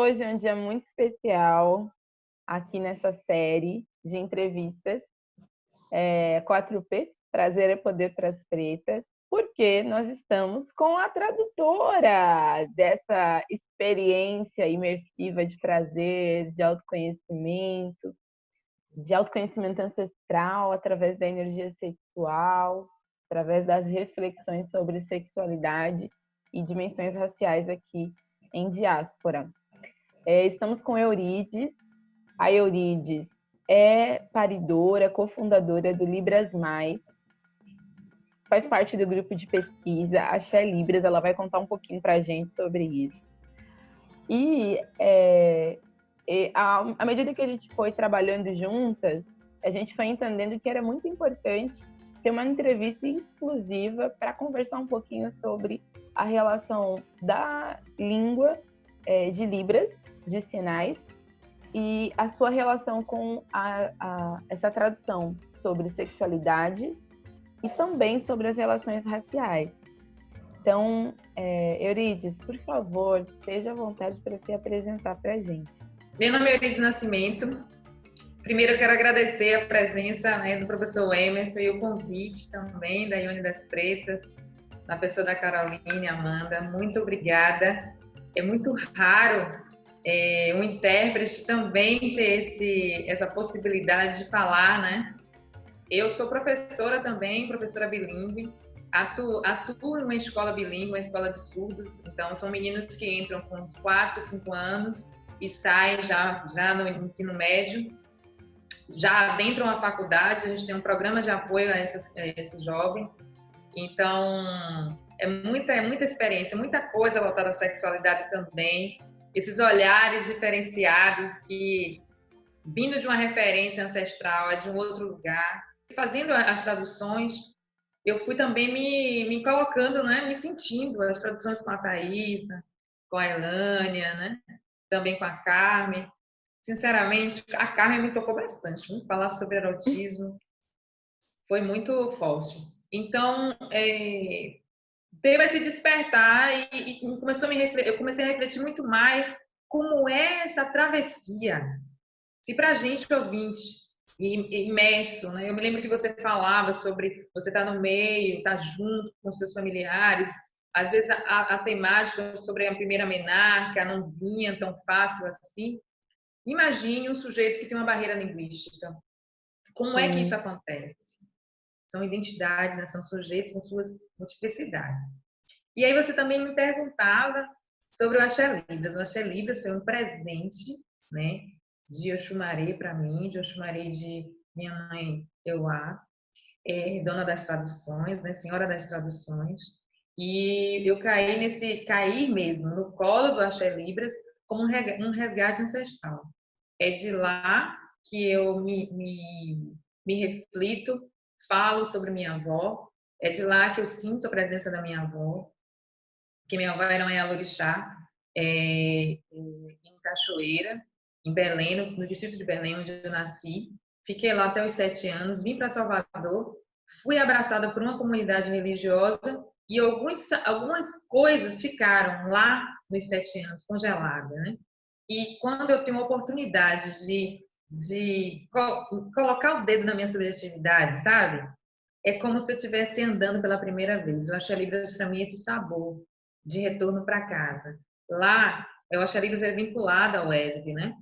hoje é um dia muito especial aqui nessa série de entrevistas 4P, Prazer é Poder para as Pretas, porque nós estamos com a tradutora dessa experiência imersiva de prazer, de autoconhecimento ancestral através da energia sexual, através das reflexões sobre sexualidade e dimensões raciais aqui em diáspora. Estamos com Eurides. A Eurides é paridora, cofundadora do Libras Mais, faz parte do grupo de pesquisa Axé Libras. Ela vai contar um pouquinho para a gente sobre isso. E à medida que a gente foi trabalhando juntas, a gente foi entendendo que era muito importante ter uma entrevista exclusiva para conversar um pouquinho sobre a relação da língua de Libras, de sinais, e a sua relação com essa tradução sobre sexualidade e também sobre as relações raciais. Então, Eurides, por favor, esteja à vontade para se apresentar para a gente. Meu nome é Eurides Nascimento. Primeiro, eu quero agradecer a presença do professor Emerson e o convite também da Ione das Pretas, na pessoa da Caroline, Amanda. Muito obrigada. É muito raro um intérprete também ter essa possibilidade de falar, né? Eu sou professora também, professora bilíngue. Atuo numa escola bilíngue, uma escola de surdos. Então, são meninos que entram com uns 4, 5 anos e saem já no ensino médio. Já adentram a faculdade, a gente tem um programa de apoio a esses jovens. Então, é muita experiência, muita coisa voltada à sexualidade também. Esses olhares diferenciados que, vindo de uma referência ancestral, é de um outro lugar. Fazendo as traduções, eu fui também me colocando, né, me sentindo, as traduções com a Thaisa, com a Elânia, né, também com a Carmen. Sinceramente, a Carmen me tocou bastante. Falar sobre erotismo foi muito forte. Então, teve esse despertar e eu comecei a refletir muito mais como é essa travessia. Se para a gente, ouvinte, imerso, né? Eu me lembro que você falava sobre você estar no meio, estar junto com seus familiares, às vezes a temática sobre a primeira menarca não vinha tão fácil assim. Imagine um sujeito que tem uma barreira linguística. Como é que isso acontece? São identidades, né? São sujeitos com suas multiplicidades. E aí você também me perguntava sobre o Axé Libras. O Axé Libras foi um presente, né, de Oxumaré para mim, de Oxumaré de minha mãe Euá, dona das traduções, né, senhora das traduções. E eu caí mesmo no colo do Axé Libras como um resgate ancestral. É de lá que eu me reflito, falo sobre minha avó, é de lá que eu sinto a presença da minha avó, que minha avó era uma Yalorixá, em Cachoeira, em Belém, no distrito de Belém, onde eu nasci. Fiquei lá até os 7 anos, vim para Salvador, fui abraçada por uma comunidade religiosa e algumas coisas ficaram lá nos 7 anos, congeladas, né? E quando eu tenho a oportunidade de colocar o dedo na minha subjetividade, sabe? É como se eu estivesse andando pela primeira vez. Eu acho a Libras para mim esse sabor de retorno para casa. Lá, eu acho a Libras é vinculada ao ESB, né?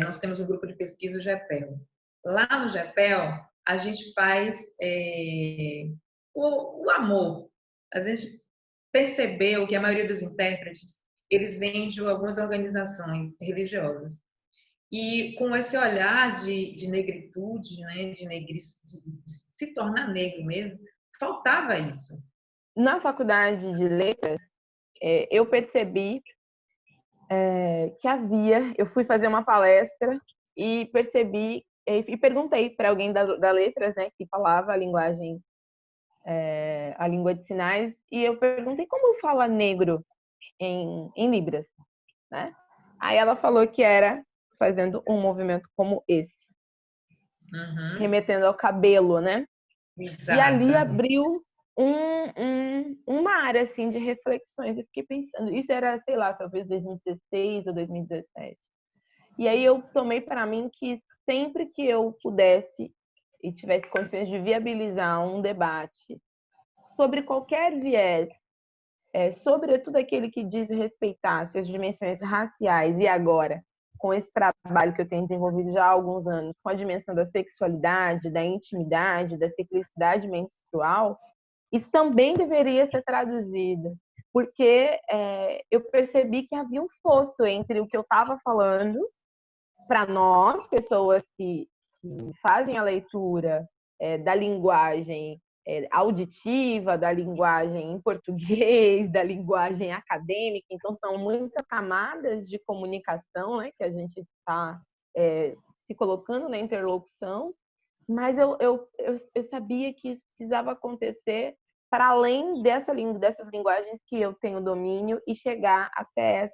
Nós temos um grupo de pesquisa, o GEPEL. Lá no GEPEL, a gente faz o amor. A gente percebeu que a maioria dos intérpretes eles vêm de algumas organizações religiosas. E com esse olhar de negritude, né, de se tornar negro mesmo, faltava isso. Na faculdade de letras, eu percebi que eu fui fazer uma palestra e percebi, e perguntei para alguém da letras, né, que falava a linguagem, a língua de sinais, e eu perguntei como fala negro em Libras, né? Aí ela falou que era fazendo um movimento como esse, remetendo ao cabelo, né? Exato. E ali abriu um uma área assim de reflexões. Eu fiquei pensando, isso era, sei lá, talvez 2016 ou 2017. E aí eu tomei para mim que sempre que eu pudesse e tivesse condições de viabilizar um debate sobre qualquer viés, sobretudo aquele que diz respeitasse as dimensões raciais, e agora, com esse trabalho que eu tenho desenvolvido já há alguns anos, com a dimensão da sexualidade, da intimidade, da ciclicidade menstrual, isso também deveria ser traduzido, porque eu percebi que havia um fosso entre o que eu estava falando para nós, pessoas que fazem a leitura da linguagem auditiva, da linguagem em português, da linguagem acadêmica. Então, são muitas camadas de comunicação, né, que a gente está se colocando na interlocução, mas eu sabia que isso precisava acontecer para além dessas linguagens que eu tenho domínio e chegar até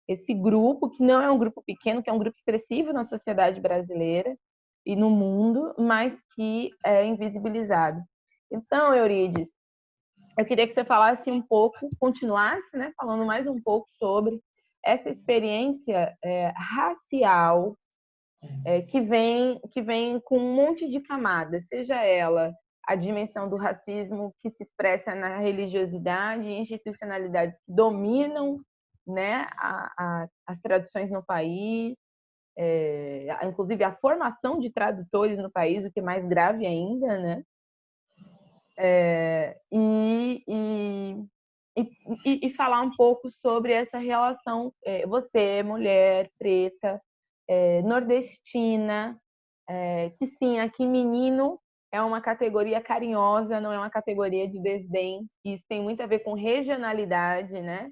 esse grupo, que não é um grupo pequeno, que é um grupo expressivo na sociedade brasileira e no mundo, mas que é invisibilizado. Então, Eurides, eu queria que você falasse um pouco, continuasse, né, falando mais um pouco sobre essa experiência racial que vem com um monte de camadas, seja ela a dimensão do racismo que se expressa na religiosidade e institucionalidades que dominam, né, as traduções no país, inclusive a formação de tradutores no país, o que é mais grave ainda, né? E falar um pouco sobre essa relação, você, mulher, preta, nordestina, que sim, aqui menino é uma categoria carinhosa, não é uma categoria de desdém. Isso tem muito a ver com regionalidade, né?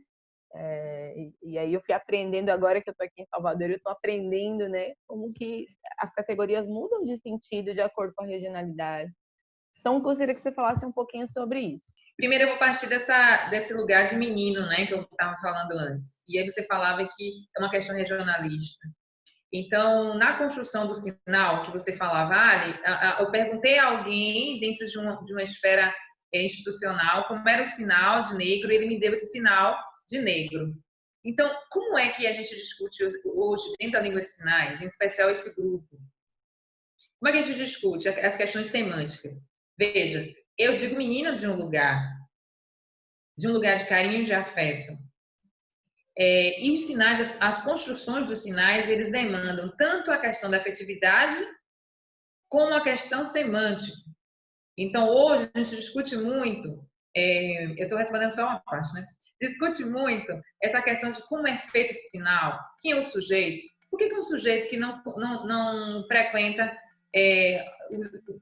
E aí eu fui aprendendo, agora que eu estou aqui em Salvador, eu estou aprendendo, né, como que as categorias mudam de sentido de acordo com a regionalidade. Então, eu gostaria que você falasse um pouquinho sobre isso. Primeiro eu vou partir desse lugar de menino, né, que eu estava falando antes. E aí você falava que é uma questão regionalista. Então, na construção do sinal que você falava, Ali, eu perguntei a alguém dentro de uma esfera institucional como era o sinal de negro, e ele me deu esse sinal de negro. Então, como é que a gente discute hoje dentro da língua de sinais, em especial esse grupo? Como é que a gente discute as questões semânticas? Veja, eu digo menina de um lugar de carinho, de afeto. E os sinais, as construções dos sinais, eles demandam tanto a questão da afetividade como a questão semântica. Então, hoje a gente discute muito, eu estou respondendo só uma parte, né? Discute muito essa questão de como é feito esse sinal, quem é o sujeito, por que um sujeito que não frequenta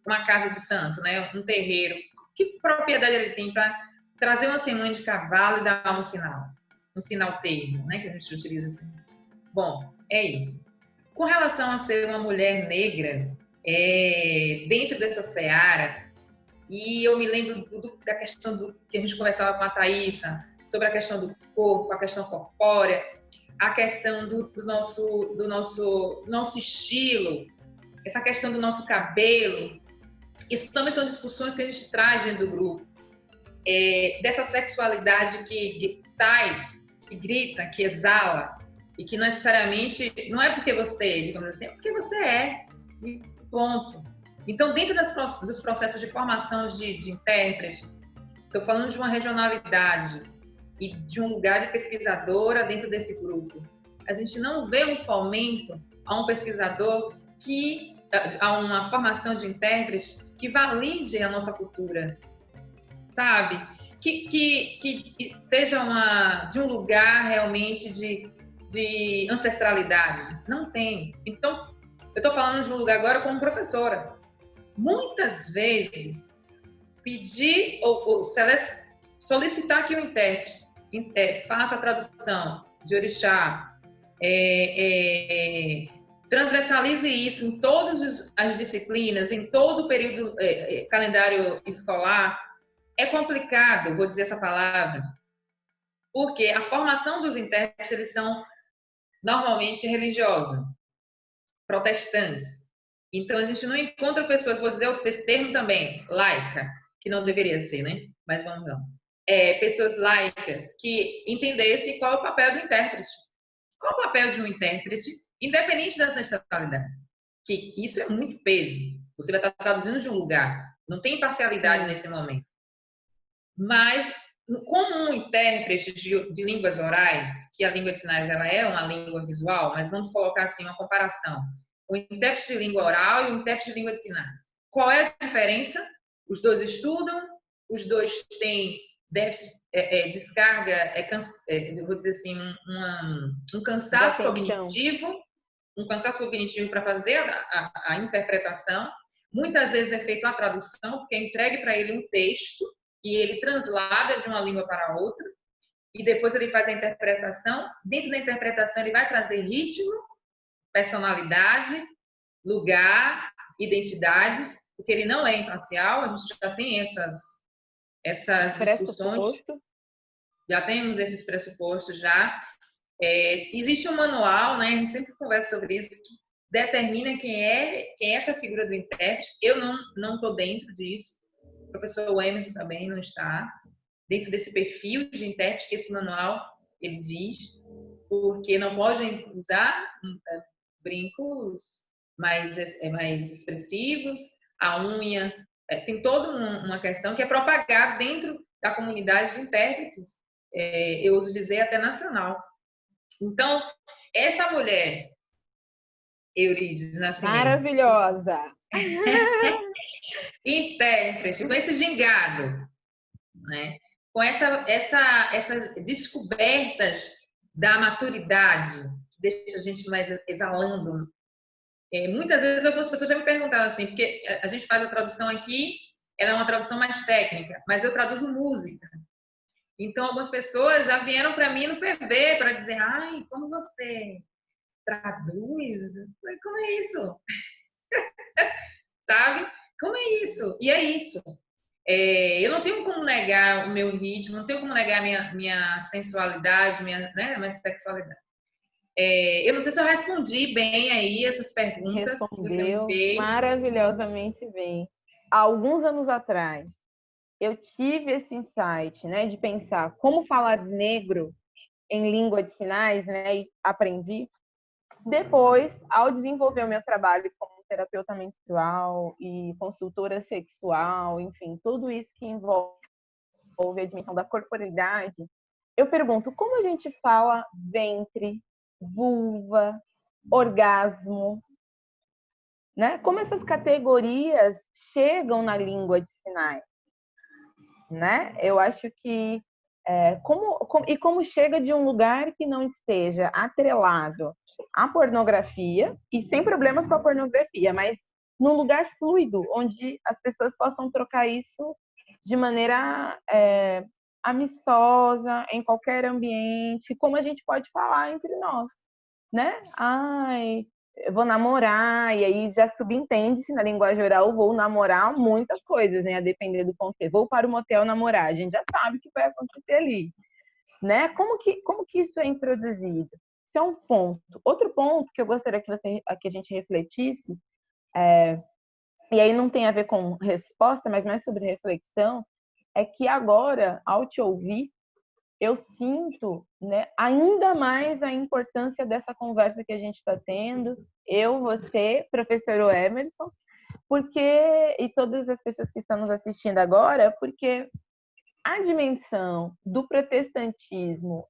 uma casa de santo, né? Um terreiro, que propriedade ele tem para trazer uma semântica de cavalo e dar um sinal termo, né, que a gente utiliza assim. Bom, é isso. Com relação a ser uma mulher negra, dentro dessa seara, e eu me lembro da questão que a gente conversava com a Thaísa, sobre a questão do corpo, a questão corpórea, a questão do nosso estilo, essa questão do nosso cabelo. Isso também são discussões que a gente traz dentro do grupo. Dessa sexualidade que sai, que grita, que exala, e que necessariamente não é porque você, digamos assim, é porque você é, e ponto. Então, dentro dos processos de formação de intérpretes, estou falando de uma regionalidade e de um lugar de pesquisadora dentro desse grupo. A gente não vê um fomento a um pesquisador a uma formação de intérprete que valide a nossa cultura, sabe? Que seja de um lugar realmente de ancestralidade. Não tem. Então, eu estou falando de um lugar agora como professora. Muitas vezes, pedir ou solicitar que o intérprete faça a tradução de orixá, transversalize isso em todas as disciplinas, em todo o período calendário escolar, é complicado, vou dizer essa palavra, porque a formação dos intérpretes, eles são normalmente religiosos, protestantes. Então, a gente não encontra pessoas, vou dizer esse termo também, laica, que não deveria ser, né? Mas vamos lá. pessoas laicas que entendessem qual é o papel do intérprete. Qual é o papel de um intérprete, independente da ancestralidade? Que isso é muito peso. Você vai estar traduzindo de um lugar. Não tem imparcialidade nesse momento. Mas, como um intérprete de línguas orais, que a língua de sinais ela é uma língua visual, mas vamos colocar assim uma comparação. O intérprete de língua oral e o intérprete de língua de sinais. Qual é a diferença? Os dois estudam, os dois têm descarga, eu vou dizer assim, um cansaço cognitivo, para fazer a interpretação. Muitas vezes é feita uma tradução, porque é entregue para ele um texto e ele translada de uma língua para outra, e depois ele faz a interpretação. Dentro da interpretação, ele vai trazer ritmo, personalidade, lugar, identidades, porque ele não é imparcial. A gente já tem essas discussões, já temos esses pressupostos já. Existe um manual, né? A gente sempre conversa sobre isso, que determina quem é essa figura do intérprete. Eu não estou dentro disso. O professor Emerson também não está dentro desse perfil de intérprete que esse manual ele diz, porque não pode usar brincos mais expressivos, a unha. Tem toda uma questão que é propagada dentro da comunidade de intérpretes, eu uso dizer até nacional. Então, essa mulher, Eurides Nascimento, maravilhosa, intérprete, com esse gingado, né? Com essas descobertas da maturidade, que deixa a gente mais exalando. Muitas vezes algumas pessoas já me perguntaram assim, porque a gente faz a tradução aqui, ela é uma tradução mais técnica, mas eu traduzo música. Então, algumas pessoas já vieram para mim no PV para dizer, ai, como você traduz? Como é isso? Sabe? Como é isso? E é isso. Eu não tenho como negar o meu ritmo, não tenho como negar minha sensualidade, minha sexualidade. Eu não sei se eu respondi bem aí essas perguntas que você me fez. Maravilhosamente bem. Há alguns anos atrás, eu tive esse insight, né, de pensar como falar negro em língua de sinais, né, e aprendi. Depois, ao desenvolver o meu trabalho como terapeuta menstrual e consultora sexual, enfim, tudo isso que envolve a dimensão da corporeidade, eu pergunto, como a gente fala ventre, vulva, orgasmo, né? Como essas categorias chegam na língua de sinais, né? Eu acho que como chega de um lugar que não esteja atrelado à pornografia, e sem problemas com a pornografia, mas num lugar fluido, onde as pessoas possam trocar isso de maneira amistosa, em qualquer ambiente, como a gente pode falar entre nós, né? Ai, eu vou namorar, e aí já subentende-se na linguagem oral, vou namorar muitas coisas, né? A depender do contexto. Vou para o motel namorar, a gente já sabe o que vai acontecer ali, né? Como que isso é introduzido? Isso é um ponto. Outro ponto que eu gostaria que a gente refletisse, e aí não tem a ver com resposta, mas mais sobre reflexão, é que agora, ao te ouvir, eu sinto, né, ainda mais a importância dessa conversa que a gente está tendo, eu, você, professor Emerson, e todas as pessoas que estão nos assistindo agora, porque a dimensão do protestantismo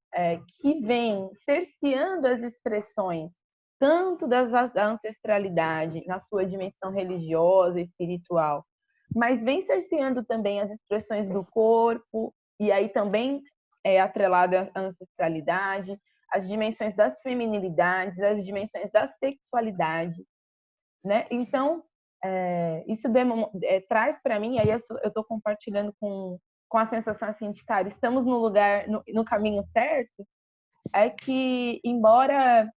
que vem cerceando as expressões, tanto da ancestralidade, na sua dimensão religiosa, espiritual, mas vem cerceando também as expressões do corpo, e aí também atrelada à ancestralidade, as dimensões das feminilidades, as dimensões da sexualidade, né? Então, isso traz para mim, aí eu estou compartilhando com a sensação assim de, cara, estamos no lugar, no caminho certo, é que, embora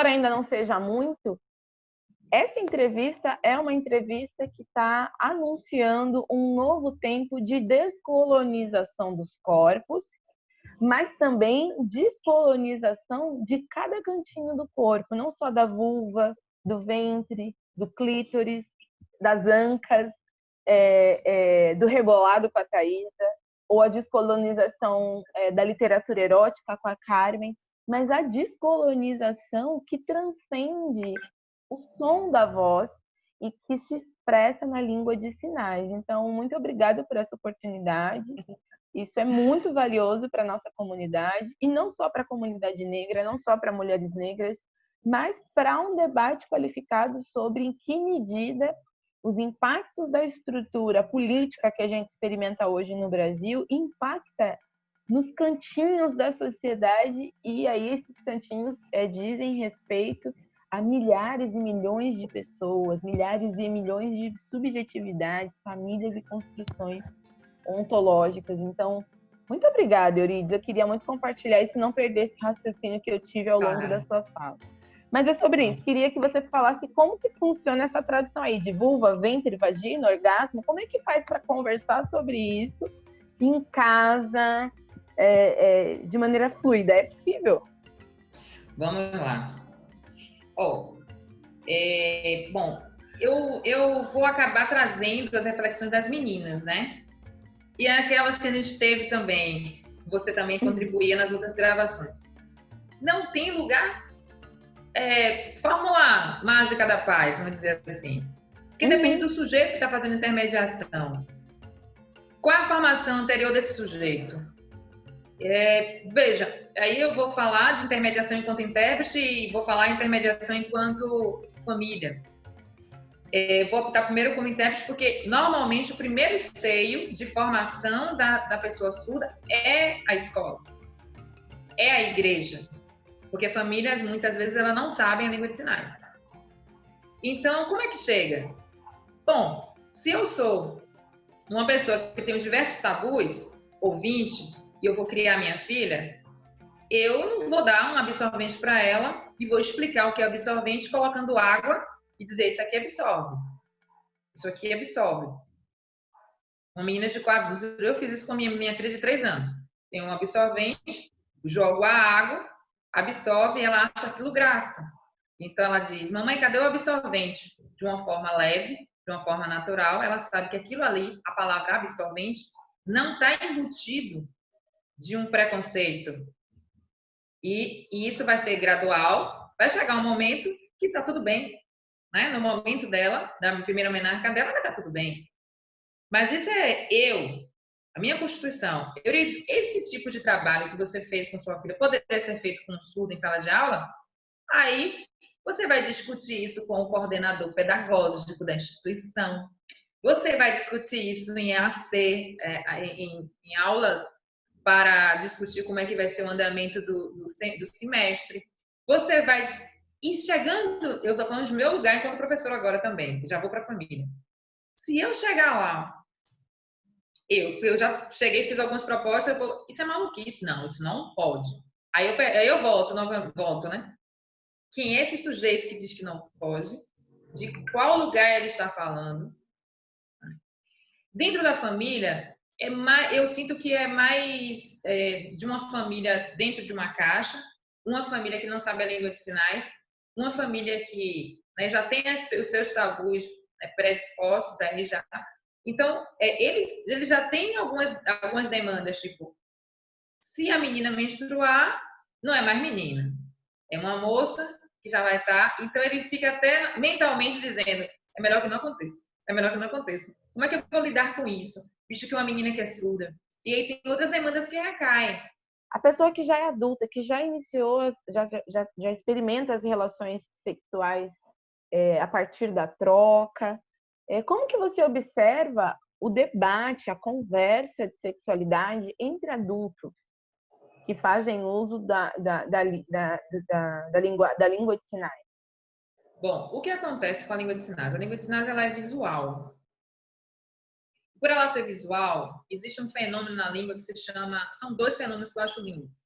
ainda não seja muito, essa entrevista é uma entrevista que está anunciando um novo tempo de descolonização dos corpos, mas também descolonização de cada cantinho do corpo, não só da vulva, do ventre, do clítoris, das ancas, do rebolado com a Thaísa, ou a descolonização da literatura erótica com a Carmen, mas a descolonização que transcende o som da voz e que se expressa na língua de sinais. Então, muito obrigada por essa oportunidade. Isso é muito valioso para a nossa comunidade, e não só para a comunidade negra, não só para mulheres negras, mas para um debate qualificado sobre em que medida os impactos da estrutura política que a gente experimenta hoje no Brasil impacta nos cantinhos da sociedade, e aí esses cantinhos dizem respeito a milhares e milhões de pessoas, milhares e milhões de subjetividades, famílias e construções ontológicas. Então, muito obrigada, Eurides. Eu queria muito compartilhar isso e não perder esse raciocínio que eu tive ao longo da sua fala. Mas é sobre isso. Queria que você falasse como que funciona essa tradução aí de vulva, ventre, vagina, orgasmo. Como é que faz para conversar sobre isso em casa, de maneira fluida? É possível? Vamos lá. Bom, eu vou acabar trazendo as reflexões das meninas, né? E aquelas que a gente teve também, você também contribuía nas outras gravações. Não tem lugar, fórmula mágica da paz, vamos dizer assim. Porque depende do sujeito que está fazendo intermediação. Qual é a formação anterior desse sujeito? Veja, aí eu vou falar de intermediação enquanto intérprete e vou falar de intermediação enquanto família. Vou optar primeiro como intérprete porque, normalmente, o primeiro esteio de formação da pessoa surda é a escola, é a igreja, porque famílias, muitas vezes, elas não sabem a língua de sinais. Então, como é que chega? Bom, se eu sou uma pessoa que tem diversos tabus, ou 20, e eu vou criar minha filha, eu não vou dar um absorvente para ela e vou explicar o que é absorvente colocando água e dizer isso aqui absorve. Isso aqui absorve. Uma menina de 4 anos, eu fiz isso com minha filha de 3 anos. Tem um absorvente, jogo a água, absorve e ela acha aquilo graça. Então ela diz, mamãe, cadê o absorvente? De uma forma leve, de uma forma natural, ela sabe que aquilo ali, a palavra absorvente, não está embutido de um preconceito. E isso vai ser gradual, vai chegar um momento que está tudo bem. Né? No momento dela, da primeira menarca dela, vai estar tudo bem. Mas isso é a minha constituição. Esse tipo de trabalho que você fez com sua filha poderia ser feito com um surdo em sala de aula? Aí você vai discutir isso com o coordenador pedagógico da instituição. Você vai discutir isso em AC, em aulas para discutir como é que vai ser o andamento do semestre. Você vai... E chegando, eu estou falando de meu lugar enquanto professora agora também, já vou para a família. Se eu chegar lá, eu já cheguei, fiz algumas propostas, isso é maluquice, não, isso não pode. Aí eu volto, né? Quem é esse sujeito que diz que não pode? De qual lugar ele está falando? Dentro da família, eu sinto que é mais de uma família dentro de uma caixa, uma família que não sabe a língua de sinais, uma família que já tem os seus tabus predispostos aí já. Então, ele já tem algumas demandas, tipo, se a menina menstruar, não é mais menina. É uma moça que já vai estar... Então, ele fica até mentalmente dizendo, é melhor que não aconteça. É melhor que não aconteça. Como é que eu vou lidar com isso? Visto que é uma menina que é surda. E aí tem outras demandas que recaem. A pessoa que já é adulta, que já iniciou, já experimenta as relações sexuais a partir da troca, como que você observa o debate, a conversa de sexualidade entre adultos que fazem uso da língua de sinais? Bom, o que acontece com a língua de sinais? A língua de sinais ela é visual. Por ela ser visual, existe um fenômeno na língua que se chama... São 2 fenômenos que eu acho lindos.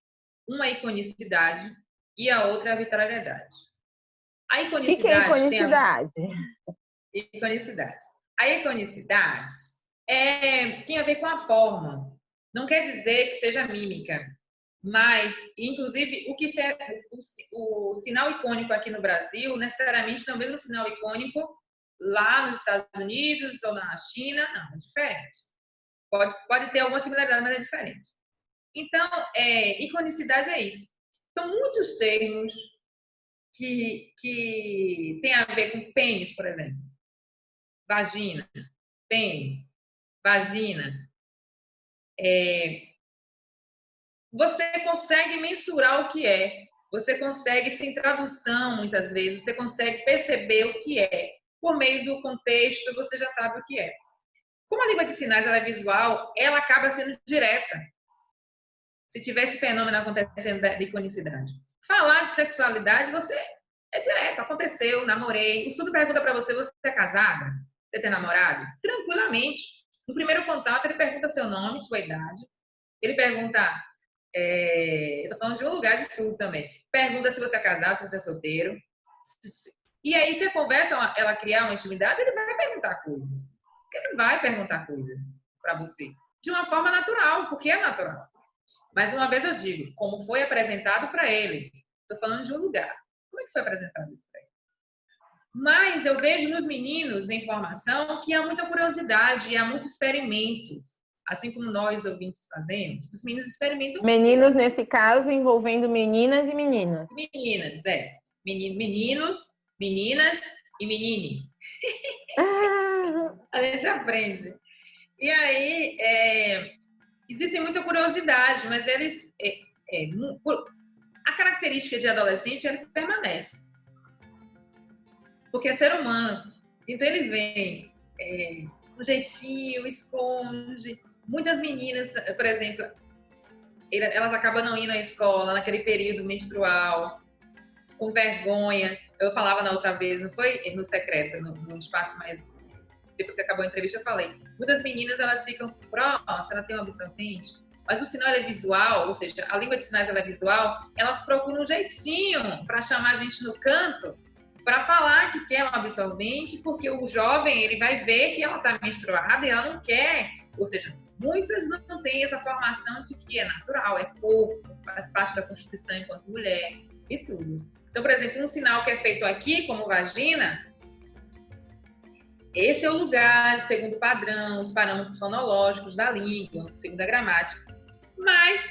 Uma é a iconicidade e a outra é a arbitrariedade. A iconicidade... O que é iconicidade? Iconicidade. A iconicidade tem a ver com a forma. Não quer dizer que seja mímica. Mas, inclusive, o sinal icônico aqui no Brasil, necessariamente não é o mesmo sinal icônico lá nos Estados Unidos ou na China, não, é diferente. Pode ter alguma similaridade, mas é diferente. Então, iconicidade é isso. Então, muitos termos que têm a ver com pênis, por exemplo. Vagina, pênis, vagina. Você consegue mensurar o que é. Você consegue, sem tradução, muitas vezes, você consegue perceber o que é. Por meio do contexto, você já sabe o que é. Como a língua de sinais ela é visual, ela acaba sendo direta. Se tivesse fenômeno acontecendo de iconicidade. Falar de sexualidade, você é direto, aconteceu, namorei. O surdo pergunta para você, você é casada? Você tem namorado? Tranquilamente. No primeiro contato, ele pergunta seu nome, sua idade. Ele pergunta, eu estou falando de um lugar de surdo também. Pergunta se você é casado, se você é solteiro. E aí, se a conversa ela criar uma intimidade, ele vai perguntar coisas. Ele vai perguntar coisas para você. De uma forma natural, porque é natural. Mais uma vez eu digo, como foi apresentado para ele. Estou falando de um lugar. Como é que foi apresentado isso para ele? Mas eu vejo nos meninos em formação que há muita curiosidade e há muitos experimentos. Assim como nós, ouvintes, fazemos, os meninos experimentam. Meninos, nesse caso, envolvendo meninas e meninas. Meninas, Meninos, meninas e menines. A gente aprende. E aí, existe muita curiosidade, mas eles... a característica de adolescente é que permanece. Porque é ser humano. Então, ele vem um jeitinho, esconde. Muitas meninas, por exemplo, elas acabam não indo à escola naquele período menstrual, com vergonha. Eu falava na outra vez, não foi no secreto, no espaço mais... Depois que acabou a entrevista, eu falei. Muitas meninas, elas ficam, nossa, ela tem um absorvente, mas o sinal é visual, ou seja, a língua de sinais ela é visual, elas procuram um jeitinho para chamar a gente no canto, para falar que quer um absorvente, porque o jovem, ele vai ver que ela está menstruada e ela não quer. Ou seja, muitas não têm essa formação de que é natural, é corpo, faz parte da constituição enquanto mulher e tudo. Então, por exemplo, um sinal que é feito aqui, como vagina, esse é o lugar, segundo o padrão, os parâmetros fonológicos da língua, segundo a gramática. Mas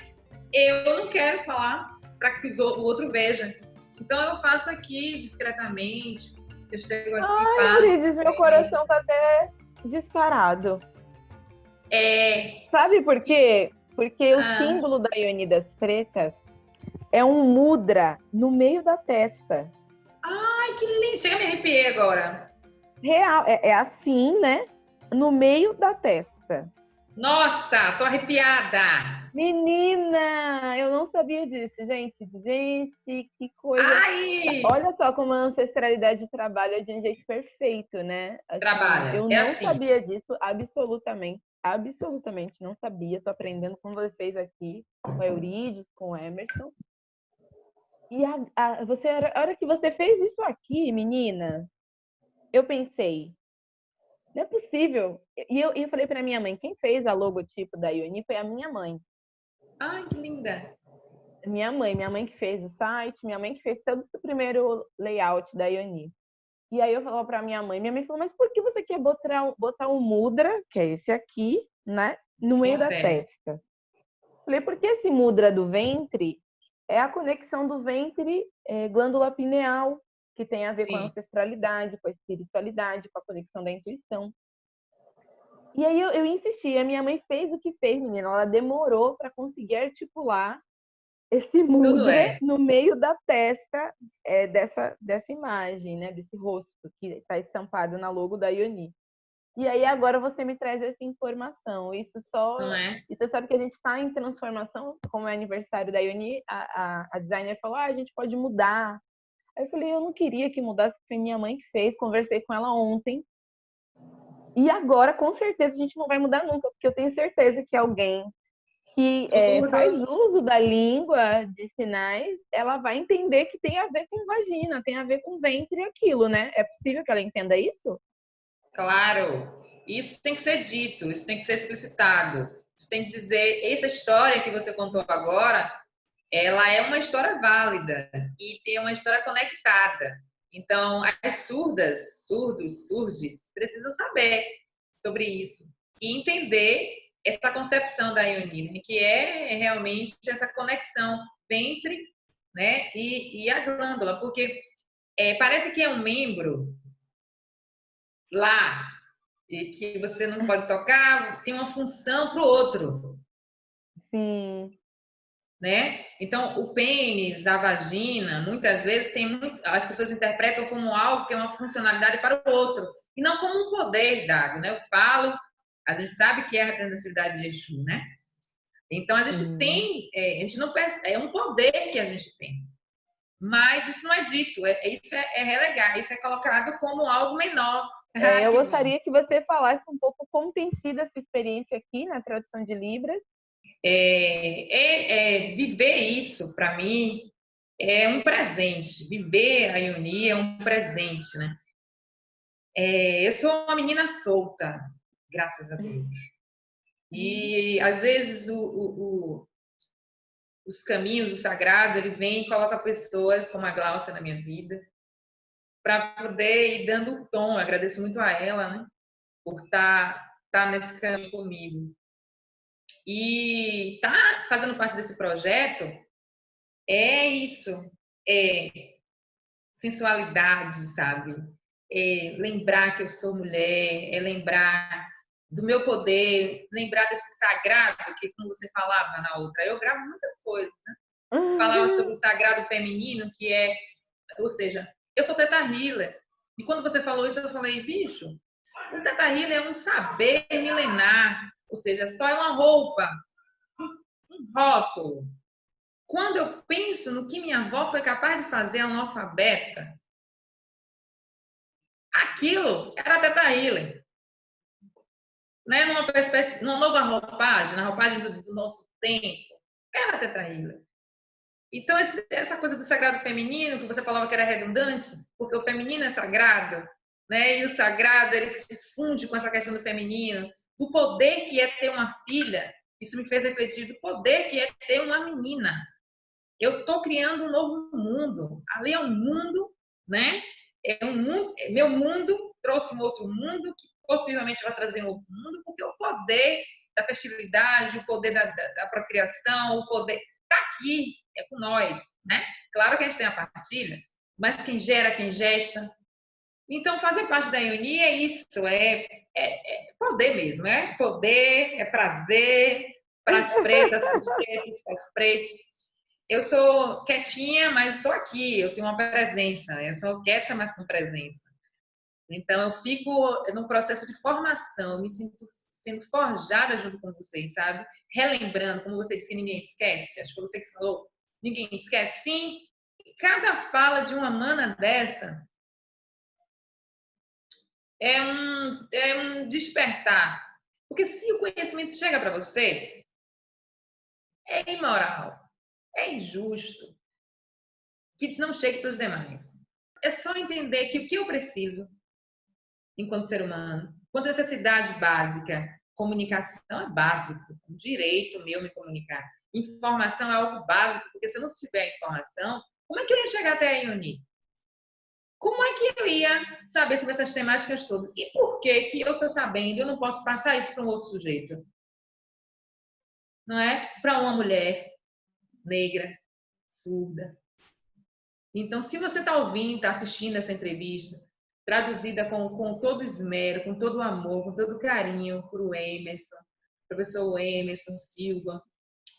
eu não quero falar para que o outro veja. Então, eu faço aqui discretamente. Eu chego aqui e faço. Eurides, meu coração tá até disparado. Sabe por quê? Porque o símbolo da Ionidas Pretas é um mudra no meio da testa. Ai, que lindo! Chega a me arrepiar agora. Real, é assim, né? No meio da testa. Nossa, tô arrepiada! Menina, eu não sabia disso, gente. Gente, que coisa. Ai! Olha só como a ancestralidade trabalha de um jeito perfeito, né? Assim, trabalha. Eu não sabia disso, absolutamente não sabia. Tô aprendendo com vocês aqui, com a Eurides, com o Emerson. E a hora que você fez isso aqui, menina, eu pensei, não é possível. E eu falei para minha mãe, quem fez a logotipo da Ioni foi a minha mãe. Ai, que linda! Minha mãe que fez o site, minha mãe que fez todo o primeiro layout da Ioni. E aí eu falava para minha mãe falou, mas por que você quer botar um mudra, que é esse aqui, né, no meio da testa? Falei, porque esse mudra do ventre é a conexão do ventre glândula pineal, que tem a ver com a ancestralidade, com a espiritualidade, com a conexão da intuição. E aí eu insisti, a minha mãe fez o que fez, menina, ela demorou para conseguir articular esse mudra no meio da testa dessa imagem, né, desse rosto que está estampado na logo da Ioni. E aí agora você me traz essa informação. Isso só... E você sabe que a gente está em transformação, como é aniversário da Ioni, a designer falou, a gente pode mudar. Aí eu falei, eu não queria que mudasse, porque minha mãe fez, conversei com ela ontem. E agora, com certeza, a gente não vai mudar nunca, porque eu tenho certeza que alguém que faz uso da língua de sinais, ela vai entender que tem a ver com vagina, tem a ver com ventre e aquilo, né? É possível que ela entenda isso? Claro. Isso tem que ser dito, isso tem que ser explicitado. Você tem que dizer, essa história que você contou agora, ela é uma história válida e tem uma história conectada. Então, as surdas, surdos, surdes, precisam saber sobre isso e entender essa concepção da Ioni, né? Que é realmente essa conexão ventre, né, e a glândula, porque parece que é um membro lá e que você não pode tocar, tem uma função para o outro. Sim. Né? Então, o pênis, a vagina, muitas vezes as pessoas interpretam como algo que é uma funcionalidade para o outro, e não como um poder dado, né? Eu falo, a gente sabe que é a representatividade de Exu, né? Então, a gente tem, a gente não percebe, é um poder que a gente tem. Mas isso não é dito, isso é relegado, isso é colocado como algo menor. Eu gostaria que você falasse um pouco como tem sido essa experiência aqui na tradução de Libras. Viver isso, para mim, é um presente. Viver a Ioni é um presente, né? Eu sou uma menina solta, graças a Deus. E, às vezes, os caminhos do sagrado, ele vem e coloca pessoas como a Glaucia na minha vida, para poder ir dando o tom. Eu agradeço muito a ela, né? Por estar nesse caminho comigo. E tá fazendo parte desse projeto é isso, sensualidade, sabe? Lembrar que eu sou mulher, lembrar do meu poder, lembrar desse sagrado que, como você falava na outra, eu gravo muitas coisas, né? Falava sobre o sagrado feminino, que ou seja, eu sou Teta Healer. E quando você falou isso, eu falei, bicho, o Teta Healer é um saber milenar, ou seja, só é uma roupa, um rótulo. Quando eu penso no que minha avó foi capaz de fazer analfabeta, aquilo era Teta Healer. Né? Numa nova roupagem, na roupagem do nosso tempo, era Teta Healer. Então, essa coisa do sagrado feminino, que você falava que era redundante, porque o feminino é sagrado, né? E o sagrado ele se funde com essa questão do feminino, do poder que é ter uma filha. Isso me fez refletir do poder que é ter uma menina. Eu estou criando um novo mundo. Ali é um mundo, né? Meu mundo trouxe um outro mundo que possivelmente vai trazer um outro mundo, porque o poder da fertilidade, o poder da procriação, o poder está aqui, é com nós, né? Claro que a gente tem a partilha, mas quem gera, quem gesta. Então, fazer parte da Ioni é isso, é poder mesmo, é poder, é prazer para as pretas, para os pretos, para os pretos. Eu sou quietinha, mas estou aqui, eu tenho uma presença, eu sou quieta, mas com presença. Então, eu fico num processo de formação, me sinto sendo forjada junto com vocês, sabe? Relembrando, como você disse que ninguém esquece, acho que foi você que falou, ninguém esquece. Sim, cada fala de uma mana dessa é um despertar. Porque se o conhecimento chega para você, é imoral, é injusto que não chegue para os demais. É só entender que o que eu preciso enquanto ser humano, quanto necessidade básica, comunicação é básico, um direito meu me comunicar. Informação é algo básico, porque se eu não tiver informação, como é que eu ia chegar até a Ioni? Como é que eu ia saber sobre essas temáticas todas? E por que eu estou sabendo e eu não posso passar isso para um outro sujeito? Não é? Para uma mulher negra, surda. Então, se você está ouvindo, está assistindo essa entrevista, traduzida com todo esmero, com todo amor, com todo carinho para o Emerson, professor Emerson Silva,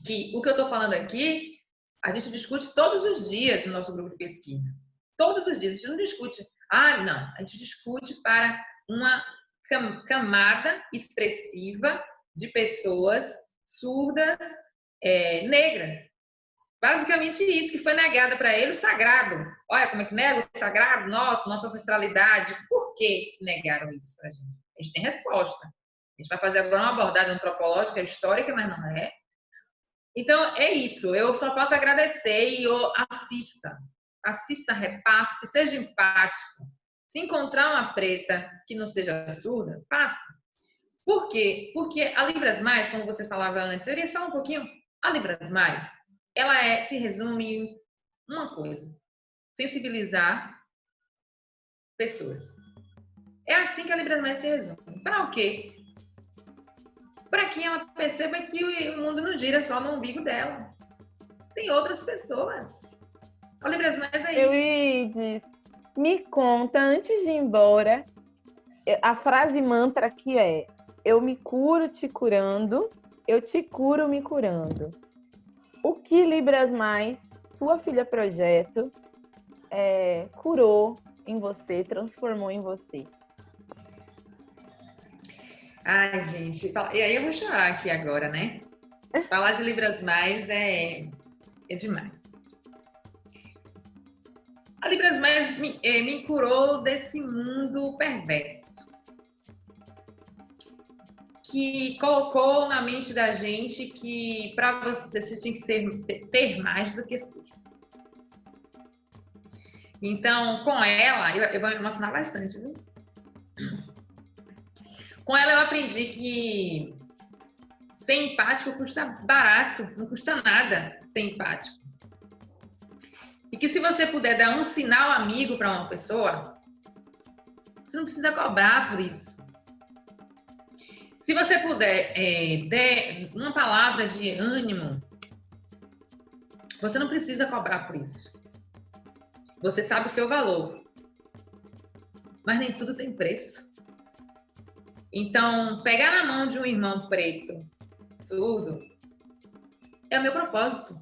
que o que eu estou falando aqui, a gente discute todos os dias no nosso grupo de pesquisa. Todos os dias. A gente não discute, não. A gente discute para uma camada expressiva de pessoas surdas, negras. Basicamente isso, que foi negada para ele o sagrado. Olha como é que nega o sagrado nosso, nossa ancestralidade. Por que negaram isso para a gente? A gente tem resposta. A gente vai fazer agora uma abordagem antropológica, histórica, mas não é. Então, é isso. Eu só posso agradecer e assista. Assista, repasse, seja empático. Se encontrar uma preta que não seja surda, passe. Por quê? Porque a Libras Mais, como você falava antes, eu iria falar um pouquinho. A Libras Mais, ela se resume em uma coisa: sensibilizar pessoas. É assim que a Libras Mais se resume. Para o quê? para que ela perceba que o mundo não gira só no umbigo dela. Tem outras pessoas. A Libras Mais é isso. Eurides, me conta, antes de ir embora, a frase mantra que é: eu me curo te curando, eu te curo me curando. O que Libras Mais, sua filha projeto, curou em você, transformou em você? Ai, gente, e aí eu vou chorar aqui agora, né? Falar de Libras Mais é demais. A Libras Mais me curou desse mundo perverso, que colocou na mente da gente que para você tinha que ter mais do que ser. Então, com ela, eu vou me emocionar bastante, viu? Com ela eu aprendi que ser empático custa barato, não custa nada ser empático. E que se você puder dar um sinal amigo para uma pessoa, você não precisa cobrar por isso. Se você puder dar uma palavra de ânimo, você não precisa cobrar por isso. Você sabe o seu valor. Mas nem tudo tem preço. Então, pegar na mão de um irmão preto, surdo, é o meu propósito.